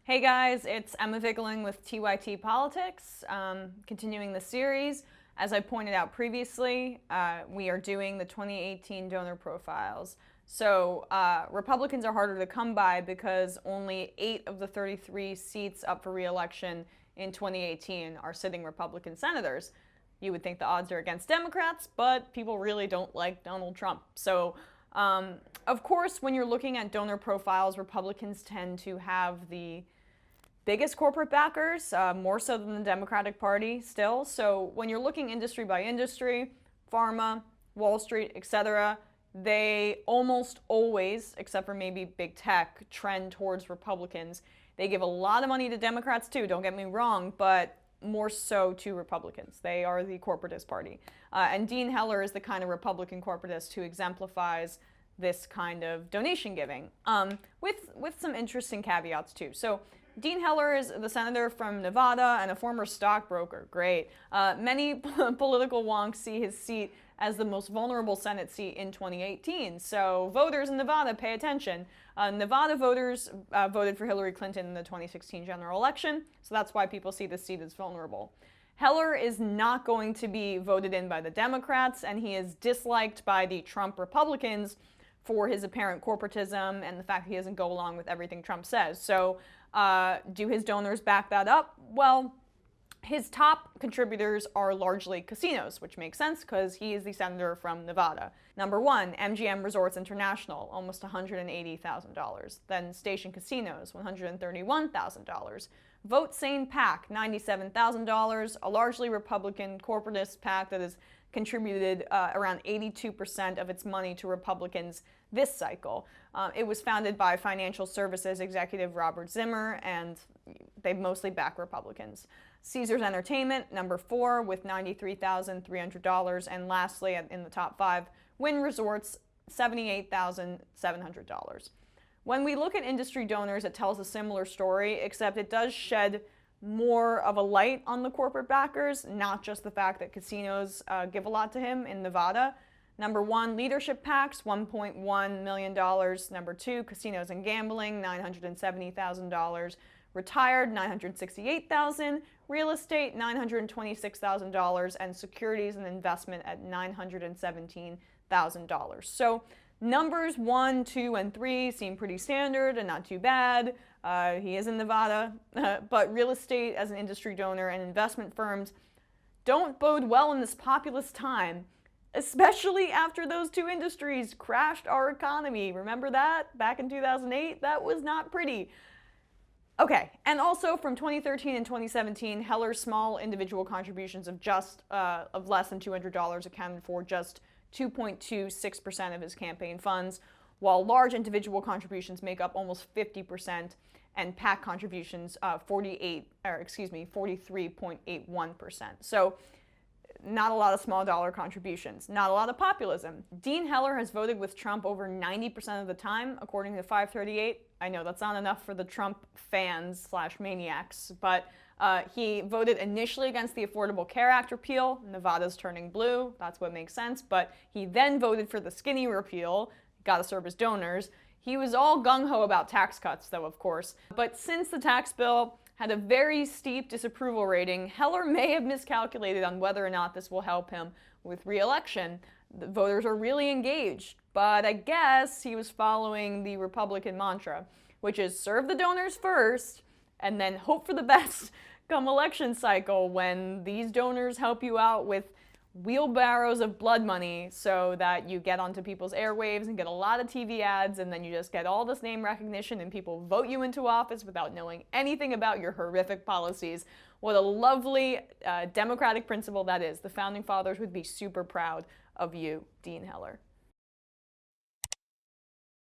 Hey guys, it's Emma Vigling with TYT Politics. Continuing the series, as I pointed out previously, we are doing the 2018 donor profiles. So Republicans are harder to come by because only 8 of the 33 seats up for re-election in 2018 are sitting Republican senators. You would think the odds are against Democrats, but people really don't like Donald Trump. So of course, when you're looking at donor profiles, Republicans tend to have the biggest corporate backers, more so than the Democratic Party still. So when you're looking industry by industry, pharma, Wall Street, etc., they almost always, except for maybe big tech, trend towards Republicans. They give a lot of money to Democrats too, don't get me wrong, but more so to Republicans. They are the corporatist party. And Dean Heller is the kind of Republican corporatist who exemplifies this kind of donation giving, with some interesting caveats too. So Dean Heller is the senator from Nevada and a former stockbroker. Great. Many political wonks see his seat as the most vulnerable Senate seat in 2018. So voters in Nevada, pay attention. Nevada voters voted for Hillary Clinton in the 2016 general election, so that's why people see this seat as vulnerable. Heller is not going to be voted in by the Democrats, and he is disliked by the Trump Republicans for his apparent corporatism and the fact he doesn't go along with everything Trump says. So do his donors back that up? Well, his top contributors are largely casinos, which makes sense because he is the senator from Nevada. Number one, MGM Resorts International, almost $180,000. Then Station Casinos, $131,000. Vote Sane PAC, $97,000, a largely Republican corporatist PAC that has contributed around 82% of its money to Republicans this cycle. It was founded by financial services executive Robert Zimmer, and they mostly back Republicans. Caesars Entertainment, number 4, with $93,300. And lastly, in the top 5, Wynn Resorts, $78,700. When we look at industry donors, it tells a similar story, except it does shed more of a light on the corporate backers, not just the fact that casinos give a lot to him in Nevada. Number 1, leadership PACs, $1.1 million. Number 2, casinos and gambling, $970,000. Retired, $968,000. Real estate, $926,000. And securities and investment at $917,000. So numbers 1, 2, and 3 seem pretty standard and not too bad. He is in Nevada, but real estate as an industry donor and investment firms don't bode well in this populist time, especially after those two industries crashed our economy. Remember that? Back in 2008? That was not pretty. Okay, and also from 2013 and 2017, Heller's small individual contributions of less than $200 accounted for just 2.26% of his campaign funds, while large individual contributions make up almost 50%, and PAC contributions 43.81%. So not a lot of small dollar contributions, not a lot of populism. Dean Heller has voted with Trump over 90% of the time, according to 538. I know that's not enough for the Trump fans / maniacs, but he voted initially against the Affordable Care Act repeal. Nevada's turning blue, that's what makes sense, but he then voted for the skinny repeal, gotta serve his donors. He was all gung-ho about tax cuts, though, of course. But since the tax bill had a very steep disapproval rating, Heller may have miscalculated on whether or not this will help him with re-election. The voters are really engaged, but I guess he was following the Republican mantra, which is serve the donors first and then hope for the best come election cycle when these donors help you out with wheelbarrows of blood money so that you get onto people's airwaves and get a lot of TV ads, and then you just get all this name recognition and people vote you into office without knowing anything about your horrific policies. What a lovely democratic principle that is. The Founding Fathers would be super proud of you, Dean Heller.